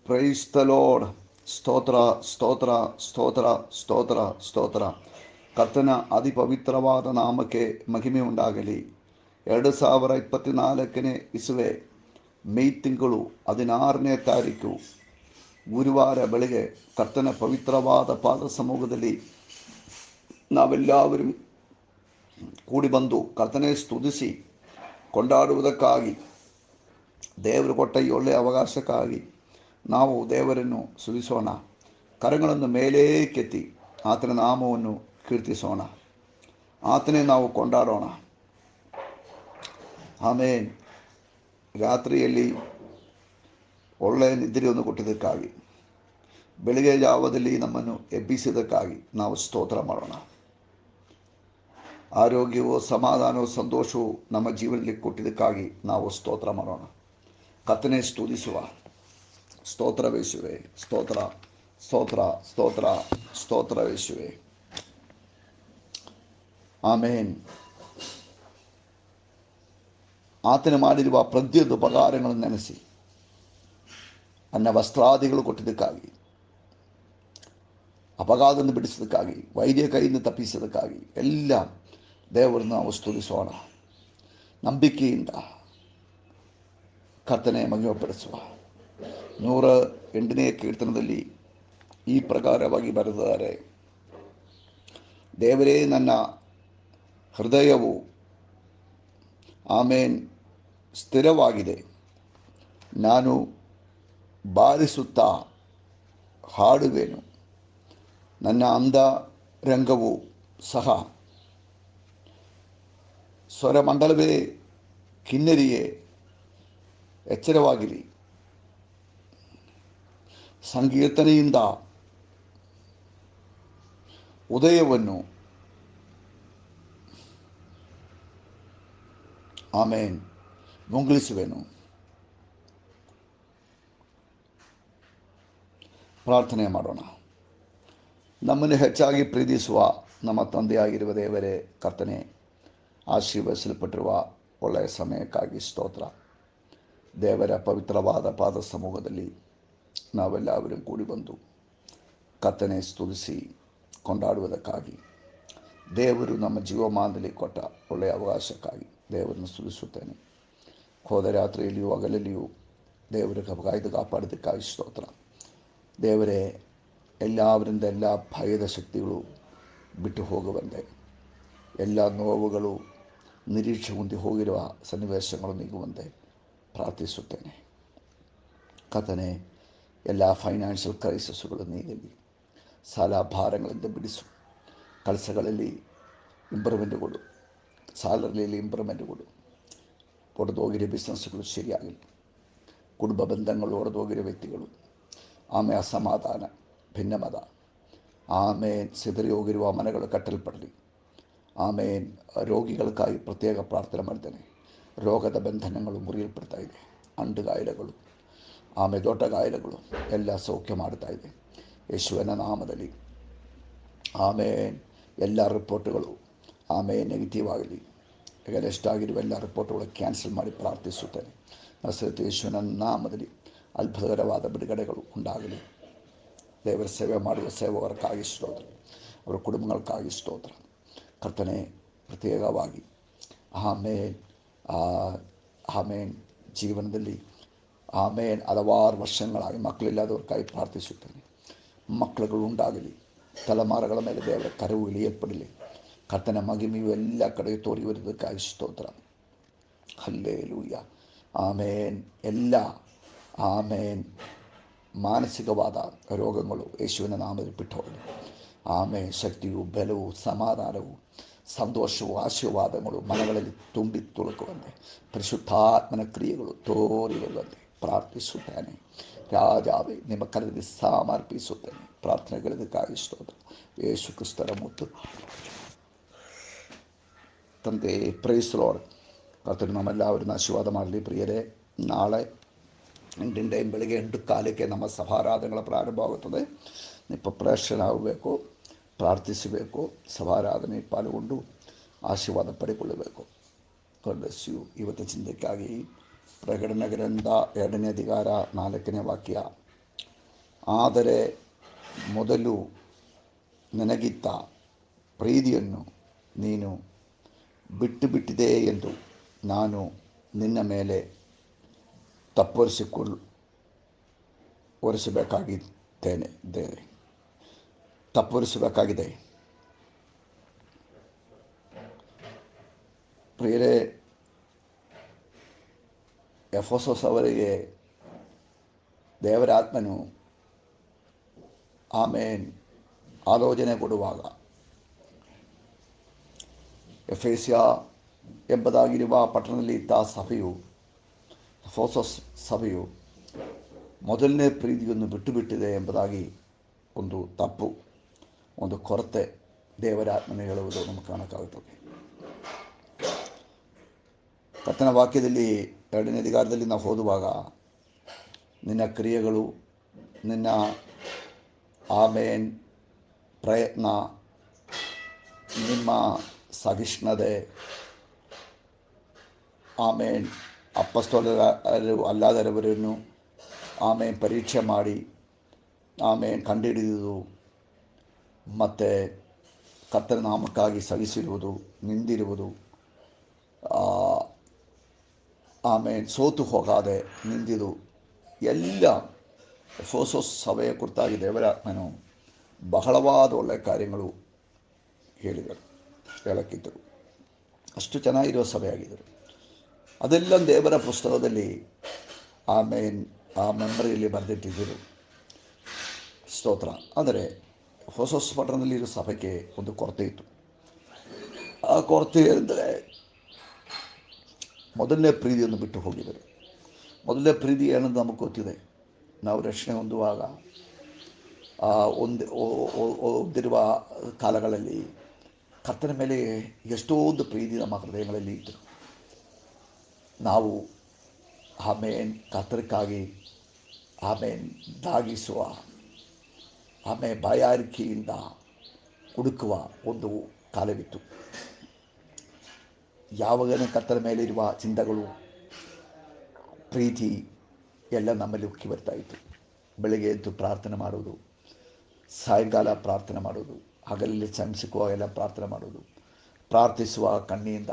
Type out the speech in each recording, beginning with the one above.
Praise the lord. ಸ್ತೋತ್ರ ಸ್ತೋತ್ರ ಸ್ತೋತ್ರ ಸ್ತೋತ್ರ ಸ್ತೋತ್ರ. ಕರ್ತನ ಅತಿಪವಿತ್ರವಾದ ನಾಮಕ್ಕೆ ಮಹಿಮೆ ಉಂಟಾಗಲಿ. 2024 ಇಸುವೆ ಮೇ ತಿಂಗಳು 16ನೇ ತಾರೀಕು ಗುರುವಾರ ಬೆಳಗ್ಗೆ ಕರ್ತನ ಪವಿತ್ರವಾದ ಪಾದ ಸಮ್ಮುಖದಲ್ಲಿ ನಾವೆಲ್ಲರೂ ಕೂಡಿ ಬಂದು ಕರ್ತನೆ ಸ್ತುತಿಸಿ ಕೊಂಡಾಡುವುದಕ್ಕಾಗಿ ದೇವರು ಕೊಟ್ಟ ಈ ಒಳ್ಳೆಯ ಅವಕಾಶಕ್ಕಾಗಿ ನಾವು ದೇವರನ್ನು ಸ್ತುತಿಸೋಣ. ಕರಗಳನ್ನು ಮೇಲೆ ಕೆತ್ತಿ ಆತನ ನಾಮವನ್ನು ಕೀರ್ತಿಸೋಣ. ಆತನೇ ನಾವು ಕೊಂಡಾಡೋಣ. ಆಮೇನ್. ರಾತ್ರಿಯಲ್ಲಿ ಒಳ್ಳೆಯ ನಿದ್ರೆಯನ್ನು ಕೊಟ್ಟಿದ್ದಕ್ಕಾಗಿ, ಬೆಳಗ್ಗೆ ಜಾವದಲ್ಲಿ ನಮ್ಮನ್ನು ಎಬ್ಬಿಸಿದ್ದಕ್ಕಾಗಿ ನಾವು ಸ್ತೋತ್ರ ಮಾಡೋಣ. ಆರೋಗ್ಯವೂ ಸಮಾಧಾನವೂ ಸಂತೋಷವೂ ನಮ್ಮ ಜೀವನದಲ್ಲಿ ಕೊಟ್ಟಿದ್ದಕ್ಕಾಗಿ ನಾವು ಸ್ತೋತ್ರ ಮಾಡೋಣ. ಕರ್ತನೇ ಸ್ತುತಿಸುವ. ಸ್ತೋತ್ರವೇಸುವೆ. ಸ್ತೋತ್ರ ಸ್ತೋತ್ರ ಸ್ತೋತ್ರ ಸ್ತೋತ್ರವೇಸುವೆ. ಆಮೇನ್. ಆತನ ಮಾಡಿರುವ ಪ್ರತಿಯೊಂದು ಉಪಕಾರಗಳನ್ನು ನೆನೆಸಿ ಅನ್ನ ವಸ್ತ್ರಾದಿಗಳು ಕೊಟ್ಟಿದ್ದಕ್ಕಾಗಿ, ಅಪಘಾತವನ್ನು ಬಿಡಿಸೋದಕ್ಕಾಗಿ, ವೈದ್ಯ ಕೈಯಿಂದ ತಪ್ಪಿಸೋದಕ್ಕಾಗಿ ಎಲ್ಲ ದೇವರನ್ನು ನಾವು ಸ್ತುತಿಸೋಣ. ನಂಬಿಕೆಯಿಂದ ಕರ್ತನೆ ಮಹಿಮೆಪಡಿಸುವ. 108ನೇ ಕೀರ್ತನದಲ್ಲಿ ಈ ಪ್ರಕಾರವಾಗಿ ಬರೆದಿದ್ದಾರೆ: ದೇವರೇ ನನ್ನ ಹೃದಯವು ಆಮೇನ್ ಸ್ಥಿರವಾಗಿದೆ, ನಾನು ಬಾರಿಸುತ್ತಾ ಹಾಡುವೆನು. ನನ್ನ ಅಂತರಂಗವು ಸಹ ಸ್ವರಮಂಡಲವೇ ಕಿನ್ನರಿಯೇ ಎಚ್ಚರವಾಗಿರಿ. ಸಂಕೀರ್ತನೆಯಿಂದ ಉದಯವನ್ನು ಆಮೇನ್ ಮುಂಗಿಸುವೆನು. ಪ್ರಾರ್ಥನೆ ಮಾಡೋಣ. ನಮ್ಮನ್ನು ಹೆಚ್ಚಾಗಿ ಪ್ರೀತಿಸುವ ನಮ್ಮ ತಂದೆಯಾಗಿರುವ ದೇವರೇ, ಕರ್ತನೆ, ಆಶೀರ್ವದಿಸಲ್ಪಟ್ಟಿರುವ ಒಳ್ಳೆಯ ಸಮಯಕ್ಕಾಗಿ ಸ್ತೋತ್ರ. ದೇವರ ಪವಿತ್ರವಾದ ಪಾದ ಸಮೂಹದಲ್ಲಿ ನಾವೆಲ್ಲರೂ ಕೂಡಿ ಬಂದು ಕರ್ತನೆ ಸ್ತುತಿಸಿ ಕೊಂಡಾಡುವುದಕ್ಕಾಗಿ, ದೇವರು ನಮ್ಮ ಜೀವಮಾನದಲ್ಲಿ ಕೊಟ್ಟ ಒಳ್ಳೆಯ ಅವಕಾಶಕ್ಕಾಗಿ ದೇವರನ್ನು ಸ್ತುತಿಸುತ್ತೇನೆ. ಹೋದ ರಾತ್ರಿಯಲ್ಲಿಯೂ ಹಗಲಲ್ಲಿಯೂ ದೇವರ ಕಾಯ್ದು ಕಾಪಾಡಿದ್ದಕ್ಕಾಗಿ ಸ್ತೋತ್ರ. ದೇವರೇ, ಎಲ್ಲವರಿಂದ ಎಲ್ಲ ಭಯದ ಶಕ್ತಿಗಳು ಬಿಟ್ಟು ಹೋಗುವಂತೆ, ಎಲ್ಲ ನೋವುಗಳು ನಿರೀಕ್ಷೆ ಹೊಂದಿ ಹೋಗಿರುವ ಸನ್ನಿವೇಶಗಳು ನೀಗುವಂತೆ ಪ್ರಾರ್ಥಿಸುತ್ತೇನೆ. ಕರ್ತನೆ, ಎಲ್ಲ ಫೈನಾನ್ಷಿಯಲ್ ಕ್ರೈಸಿಸ್ಗಳು ನೀಗಲಿ. ಸಾಲ ಭಾರಗಳಿಂದ ಬಿಡಿಸು. ಕೆಲಸಗಳಲ್ಲಿ ಇಂಪ್ರೂವ್ಮೆಂಟ್ಗಳು, ಸ್ಯಾಲರಿಯಲ್ಲಿ ಇಂಪ್ರೂವ್ಮೆಂಟ್ಗಳು, ಒಡೆದೋಗಿರೋ ಬಿಸ್ನೆಸ್ಗಳು ಸರಿಯಾಗಲಿ. ಕುಟುಂಬ ಬಂಧಗಳು ಒಡೆದೋಗಿರೋ ವ್ಯಕ್ತಿಗಳು, ಆಮೇಲೆ ಅಸಮಾಧಾನ, ಭಿನ್ನಮತ, ಆಮೇಲೆ ಸಿದರಿ ಹೋಗಿರುವ ಮನೆಗಳು ಕಟ್ಟಲ್ಪಡಲಿ. ಆಮೇಲೆ ರೋಗಿಗಳಿಗಾಗಿ ಪ್ರತ್ಯೇಕ ಪ್ರಾರ್ಥನೆ ಮಾಡ್ತೇನೆ. ರೋಗದ ಬಂಧನಗಳು ಮುರಿಯಲ್ಪಡ್ತಾ ಇದೆ. ಅಂಡು ಗಾಯಲೆಗಳು, ಆಮೇಲೆ ದೊಡ್ಡ ಗಾಯಲೆಗಳು ಎಲ್ಲ ಸೌಖ್ಯ ಮಾಡ್ತಾ ಇದೆ ಯೇಸುವಿನ ನಾಮದಲ್ಲಿ. ಆಮೇಲೆ ಎಲ್ಲ ರಿಪೋರ್ಟ್ಗಳು ನೆಗೆಟಿವ್ ಆಗಲಿ. ಈಗ ಎಷ್ಟಾಗಿರುವ ಎಲ್ಲ ರಿಪೋರ್ಟ್ಗಳು ಕ್ಯಾನ್ಸಲ್ ಮಾಡಿ ಪ್ರಾರ್ಥಿಸುತ್ತೇನೆ. ನಸರತ್ ಯೇಸುವಿನ ನಾಮದಲ್ಲಿ ಅದ್ಭುತಕರವಾದ ಬಿಡುಗಡೆಗಳು ಉಂಟಾಗಲಿ. ದೇವರ ಸೇವೆ ಮಾಡುವ ಸೇವಕರಿಗಾಗಿ ಸ್ತೋತ್ರ, ಅವರ ಕುಟುಂಬಗಳಿಗಾಗಿ ಸ್ತೋತ್ರ. ಕರ್ತನೆ, ಪ್ರತ್ಯೇಕವಾಗಿ ಆಮೇನ್ ಜೀವನದಲ್ಲಿ ಹಲವಾರು ವರ್ಷಗಳಾಗಿ ಮಕ್ಕಳಿಲ್ಲದವ್ರಿಗಾಗಿ ಪ್ರಾರ್ಥಿಸುತ್ತೇನೆ. ಮಕ್ಕಳುಗಳು ಉಂಟಾಗಲಿ. ತಲೆಮಾರುಗಳ ಮೇಲೆ ದೇವರ ಕರವು ಇಳಿಯಲ್ಪಡಲಿ. ಕರ್ತನ ಮಹಿಮೆಯು ಎಲ್ಲ ಕಡೆ ತೋರಿ ಬರುವುದಕ್ಕಾಗಿ ಸ್ತೋತ್ರ. ಹಲ್ಲೆಲೂಯಾ. ಆಮೇನ್. ಎಲ್ಲ ಮಾನಸಿಕವಾದ ರೋಗಗಳು ಯೇಸುವಿನ ನಾಮದಲ್ಲಿ ಬಿಟ್ಟು ಹೋಗಲಿ. ಆಮೇಲೆ ಶಕ್ತಿಯು, ಬಲವು, ಸಮಾಧಾನವು, ಸಂತೋಷವು, ಆಶೀರ್ವಾದಗಳು ಮನಗಳಲ್ಲಿ ತುಂಬಿ ತುಳುಕುವಂತೆ, ಪರಿಶುದ್ಧಾತ್ಮನ ಕ್ರಿಯೆಗಳು ತೋರಿ ಬರುವಂತೆ ಪ್ರಾರ್ಥಿಸುತ್ತೇನೆ. ರಾಜಾವೇ, ನಿಮ್ಮ ಕರೆದಲ್ಲಿ ಸಮರ್ಪಿಸುತ್ತೇನೆ. ಪ್ರಾರ್ಥನೆಗಳಿದ್ದಕ್ಕಾಗಿ ಸ್ತೋತ್ರ. ಯೇಸು ಕ್ರಿಸ್ತರ ಮುತ್ತು ತಂದೆ. Praise the lord. ಕರ್ತನು ನಮ್ಮೆಲ್ಲವರನ್ನು ಆಶೀರ್ವಾದ ಮಾಡಲಿ. ಪ್ರಿಯರೇ, ನಾಳೆ ಇಂಡಿಯನ್ ಟೈಮ್ ಬೆಳಗ್ಗೆ 8:15 ನಮ್ಮ ಸಭಾರಾಧನೆಗಳ ಪ್ರಾರಂಭವಾಗುತ್ತದೆ. ನೀವು ಪ್ರಿಪರೇಷನ್ ಆಗಬೇಕು, ಪ್ರಾರ್ಥಿಸಬೇಕು, ಸಭಾರಾಧನೆ ಪಾಲ್ಗೊಂಡು ಆಶೀರ್ವಾದ ಪಡೆದುಕೊಳ್ಳಬೇಕು. God bless you. ಇವತ್ತು ಚಿಂತನೆಗಾಗಿ ಪ್ರಕಟಣೆ ಗ್ರಂಥ 2ನೇ ಅಧಿಕಾರ 4ನೇ ವಾಕ್ಯ. ಆದರೆ ಮೊದಲು ನನಗಿದ್ದ ಪ್ರೀತಿಯನ್ನು ನೀನು ಬಿಟ್ಟು ಬಿಟ್ಟಿದೆ ಎಂದು ನಾನು ನಿನ್ನ ಮೇಲೆ ತಪ್ಪೊರಿಸಬೇಕಾಗಿದೆ. ಪ್ರಿಯರೇ, ಎಫೆಸೋಸ್ ಅವರಿಗೆ ದೇವರಾತ್ಮನು ಆಲೋಚನೆ ಕೊಡುವಾಗ ಎಫೆಸಿಯ ಎಂಬುದಾಗಿರುವ ಪಟ್ಟಣದಲ್ಲಿ ಇದ್ದ ಎಫೆಸೋಸ್ ಸಭೆಯು ಮೊದಲನೇ ಪ್ರೀತಿಯನ್ನು ಬಿಟ್ಟುಬಿಟ್ಟಿದೆ ಎಂಬುದಾಗಿ ಒಂದು ತಪ್ಪು, ಒಂದು ಕೊರತೆ ದೇವರಾತ್ಮನೆ ಹೇಳುವುದು ನಮಗೆ ಕಾಣಕ್ಕಾಗುತ್ತದೆ. ಕರ್ತನ ವಾಕ್ಯದಲ್ಲಿ 2ನೇ ಅಧಿಕಾರದಲ್ಲಿ ನಾವು ಓದುವಾಗ ನಿನ್ನ ಕ್ರಿಯೆಗಳು, ನಿನ್ನ ಪ್ರಯತ್ನ, ನಿಮ್ಮ ಸಹಿಷ್ಣುತೆ, ಅಪೊಸ್ತಲರು ಅಲ್ಲದವರನ್ನು ಪರೀಕ್ಷೆ ಮಾಡಿ ಕಂಡುಹಿಡಿಯುವುದು, ಮತ್ತು ಕರ್ತನ ನಾಮಕ್ಕಾಗಿ ಸಹಿಸಿರುವುದು, ನಿಂದಿರುವುದು, ಸೋತು ಹೋಗಾದೆ ನಿಂದಿದು ಎಲ್ಲ ಎಫೆಸೋಸ್ ಸಭೆಯ ಕುರಿತಾಗಿ ದೇವರಾತ್ಮನು ಬಹಳವಾದ ಒಳ್ಳೆಯ ಕಾರ್ಯಗಳು ಹೇಳಕ್ಕಿದ್ದರು. ಅಷ್ಟು ಚೆನ್ನಾಗಿರುವ ಸಭೆಯಾಗಿದ್ದರು. ಅದೆಲ್ಲ ದೇವರ ಪುಸ್ತಕದಲ್ಲಿ ಆ ಮೆಮರಿಯಲ್ಲಿ ಬರೆದಿಟ್ಟಿದ್ದರು. ಸ್ತೋತ್ರ. ಆದರೆ ಎಫೆಸೋಸ್ ಪಟ್ಟಣದಲ್ಲಿರೋ ಸಭೆಗೆ ಒಂದು ಕೊರತೆ ಇತ್ತು. ಆ ಕೊರತೆ ಎಂದರೆ ಮೊದಲನೇ ಪ್ರೀತಿಯನ್ನು ಬಿಟ್ಟು ಹೋಗಿದರು. ಮೊದಲನೇ ಪ್ರೀತಿ ಏನಂತ ನಮಗೆ ಗೊತ್ತಿದೆ. ನಾವು ರಕ್ಷಣೆ ಹೊಂದುವಾಗ ಹೊಂದಿರುವ ಕಾಲಗಳಲ್ಲಿ ಕರ್ತನ ಮೇಲೆ ಎಷ್ಟೊಂದು ಪ್ರೀತಿ ನಮ್ಮ ಹೃದಯಗಳಲ್ಲಿ ಇದ್ದರು. ನಾವು ಕರ್ತರಿಗಾಗಿ ದಾಗಿಸುವ ಬಾಯಾರಿಕೆಯಿಂದ ಹುಡುಕುವ ಒಂದು ಕಾಲವಿತ್ತು. ಯಾವಾಗಲೂ ಕರ್ತನ ಮೇಲಿರುವ ಚಿಂತೆಗಳು, ಪ್ರೀತಿ ಎಲ್ಲ ನಮ್ಮಲ್ಲಿ ಉಕ್ಕಿ ಬರ್ತಾಯಿತ್ತು. ಬೆಳಗ್ಗೆ ಎದ್ದು ಪ್ರಾರ್ಥನೆ ಮಾಡೋದು, ಸಾಯಂಕಾಲ ಪ್ರಾರ್ಥನೆ ಮಾಡೋದು, ಹಗಲಲ್ಲಿ ಎಲ್ಲ ಪ್ರಾರ್ಥನೆ ಮಾಡೋದು, ಪ್ರಾರ್ಥಿಸುವ ಕಣ್ಣಿನಿಂದ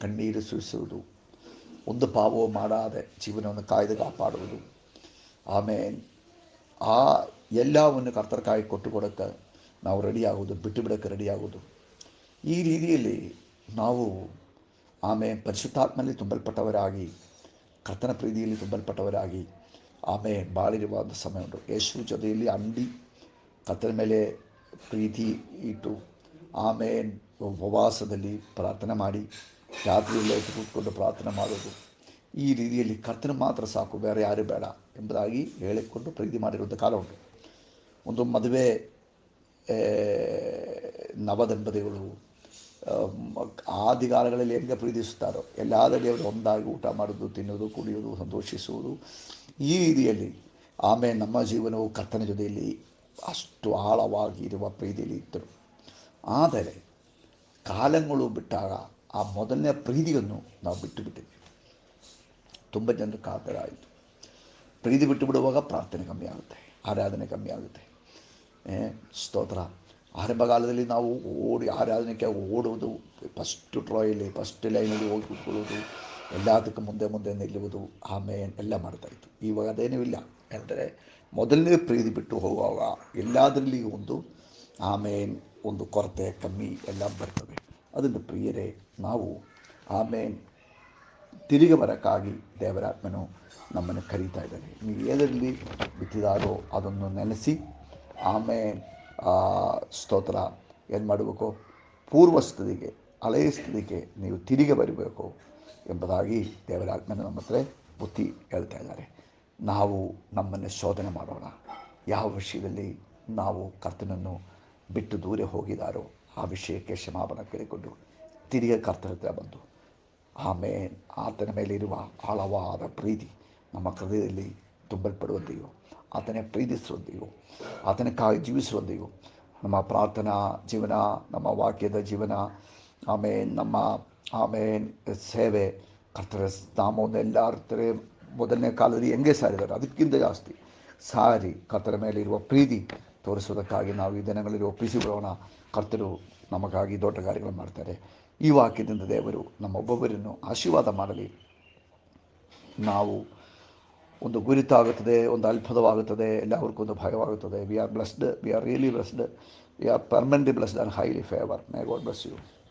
ಕಣ್ಣೀರು ಸುರಿಸುವುದು, ಒಂದು ಪಾಪವೂ ಮಾಡಾದೆ ಜೀವನವನ್ನು ಕಾಯ್ದು ಕಾಪಾಡುವುದು, ಆ ಎಲ್ಲವನ್ನು ಕರ್ತರಿಗಾಗಿ ಕೊಟ್ಟುಕೊಡೋಕ್ಕೆ ನಾವು ರೆಡಿಯಾಗೋದು, ಬಿಟ್ಟು ಬಿಡೋಕ್ಕೆ ರೆಡಿಯಾಗೋದು. ಈ ರೀತಿಯಲ್ಲಿ ನಾವು ಪರಿಶುದ್ಧಾತ್ಮನಲ್ಲಿ ತುಂಬಲ್ಪಟ್ಟವರಾಗಿ, ಕರ್ತನ ಪ್ರೀತಿಯಲ್ಲಿ ತುಂಬಲ್ಪಟ್ಟವರಾಗಿ ಬಾಳಿರುವ ಒಂದು ಸಮಯ ಉಂಟು. ಯೇಸು ಜೊತೆಯಲ್ಲಿ ಅಂಡಿ ಕರ್ತನ ಮೇಲೆ ಪ್ರೀತಿ ಇಟ್ಟು ಉಪವಾಸದಲ್ಲಿ ಪ್ರಾರ್ಥನೆ ಮಾಡಿ, ರಾತ್ರಿಯಲ್ಲೇ ಕೂತ್ಕೊಂಡು ಪ್ರಾರ್ಥನೆ ಮಾಡೋದು, ಈ ರೀತಿಯಲ್ಲಿ ಕರ್ತನ ಮಾತ್ರ ಸಾಕು, ಬೇರೆ ಯಾರು ಬೇಡ ಎಂಬುದಾಗಿ ಹೇಳಿಕೊಂಡು ಪ್ರೀತಿ ಮಾಡಿರುವಂಥ ಕಾಲ ಉಂಟು. ಒಂದು ಮದುವೆ ನವದಂಪತಿಗಳು ಆದಿಕಾಲಗಳಲ್ಲಿ ಹೆಂಗೆ ಪ್ರೀತಿಸುತ್ತಾರೋ ಎಲ್ಲಾದಲ್ಲಿ ಅವರು ಒಂದಾಗಿ ಊಟ ಮಾಡೋದು, ತಿನ್ನೋದು, ಕುಡಿಯೋದು, ಸಂತೋಷಿಸುವುದು, ಈ ರೀತಿಯಲ್ಲಿ ನಮ್ಮ ಜೀವನವು ಕರ್ತನ ಜೊತೆಯಲ್ಲಿ ಅಷ್ಟು ಆಳವಾಗಿರುವ ಪ್ರೀತಿಯಲ್ಲಿ ಇದ್ದರು. ಆದರೆ ಕಾಲಗಳು ಬಿಟ್ಟಾಗ ಆ ಮೊದಲನೇ ಪ್ರೀತಿಯನ್ನು ನಾವು ಬಿಟ್ಟುಬಿಟ್ಟಿದ್ವಿ. ತುಂಬ ಜನರು ಕಾತರಾಯಿತು. ಪ್ರೀತಿ ಬಿಟ್ಟು ಬಿಡುವಾಗ ಪ್ರಾರ್ಥನೆ ಕಮ್ಮಿ ಆಗುತ್ತೆ, ಆರಾಧನೆ ಕಮ್ಮಿ ಆಗುತ್ತೆ. ಸ್ತೋತ್ರ. ಆರಂಭಕಾಲದಲ್ಲಿ ನಾವು ಆರಾಧನೆಗೆ ಓಡುವುದು, ಫಸ್ಟ್ ಲೈನಲ್ಲಿ ಹೋಗಿ ಕೂತ್ಕೊಳ್ಳೋದು, ಎಲ್ಲದಕ್ಕೂ ಮುಂದೆ ನಿಲ್ಲುವುದು, ಎಲ್ಲ ಮಾಡ್ತಾಯಿತ್ತು. ಇವಾಗ ಅದೇನೂ ಇಲ್ಲ. ಅಂದರೆ ಮೊದಲನೇ ಪ್ರೀತಿ ಬಿಟ್ಟು ಹೋಗುವಾಗ ಎಲ್ಲದರಲ್ಲಿ ಒಂದು ಕೊರತೆ, ಕಮ್ಮಿ ಎಲ್ಲ ಬರ್ತವೆ. ಅದನ್ನು ಪ್ರಿಯರೇ, ನಾವು ತಿರುಗಿ ಬರೋಕ್ಕಾಗಿ ದೇವರಾತ್ಮನು ನಮ್ಮನ್ನು ಕರೀತಾ ಇದ್ದಾನೆ. ನೀವು ಏದರಲ್ಲಿ ಬಿತ್ತಿದಾರೋ ಅದನ್ನು ನೆನೆಸಿ ಸ್ತೋತ್ರ ಏನು ಮಾಡಬೇಕು, ಪೂರ್ವ ಸ್ಥಿತಿಗೆ, ಹಳೆಯ ಸ್ಥಿತಿಗೆ ನೀವು ತಿರುಗಿ ಬರಬೇಕು ಎಂಬುದಾಗಿ ದೇವರಾತ್ಮನು ನಮ್ಮ ಹತ್ರ ಬುದ್ಧಿ ಹೇಳ್ತಾ ಇದ್ದಾರೆ. ನಾವು ನಮ್ಮನ್ನು ಶೋಧನೆ ಮಾಡೋಣ. ಯಾವ ವಿಷಯದಲ್ಲಿ ನಾವು ಕರ್ತನನ್ನು ಬಿಟ್ಟು ದೂರ ಹೋಗಿದಾರೋ ಆ ವಿಷಯಕ್ಕೆ ಕ್ಷಮಾಪಣೆ ಕೇಳಿಕೊಂಡು ತಿರುಗಿ ಕರ್ತನ ಹತ್ರ ಬಂದು ಆತನ ಮೇಲಿರುವ ಆಳವಾದ ಪ್ರೀತಿ ನಮ್ಮ ಹೃದಯದಲ್ಲಿ ತುಂಬಲ್ಪಡುವಂತೆಯೋ, ಆತನೇ ಪ್ರೀತಿಸುವಂತೆಯೋ, ಆತನಕ್ಕಾಗಿ ಜೀವಿಸುವಂತೆಯೋ, ನಮ್ಮ ಪ್ರಾರ್ಥನಾ ಜೀವನ, ನಮ್ಮ ವಾಕ್ಯದ ಜೀವನ, ನಮ್ಮ ಸೇವೆ, ಕರ್ತರ ನಾಮವನ್ನು ಎಲ್ಲರ ಮೊದಲನೇ ಕಾಲದಲ್ಲಿ ಹೆಂಗೆ ಸಾರಿದ್ದಾರೆ ಅದಕ್ಕಿಂತ ಜಾಸ್ತಿ ಸಾರಿ ಕರ್ತನ ಮೇಲೆ ಇರುವ ಪ್ರೀತಿ ತೋರಿಸುವುದಕ್ಕಾಗಿ ನಾವು ಈ ದಿನಗಳಲ್ಲಿ ಒಪ್ಪಿಸಿಕೊಳ್ಳೋಣ. ಕರ್ತರು ನಮಗಾಗಿ ದೊಡ್ಡ ಕಾರ್ಯಗಳನ್ನು ಮಾಡ್ತಾರೆ. ಈ ವಾಕ್ಯದಿಂದ ದೇವರು ನಮ್ಮೊಬ್ಬೊಬ್ಬರನ್ನು ಆಶೀರ್ವಾದ ಮಾಡಲಿ. ನಾವು ಒಂದು ಗುರಿತಾಗುತ್ತದೆ, ಒಂದು ಅದ್ಭುತವಾಗುತ್ತದೆ, ಎಲ್ಲರಿಗೂ ಒಂದು ಭಯವಾಗುತ್ತದೆ. We are blessed, we are really blessed, we are permanently blessed and highly favour. May God bless you.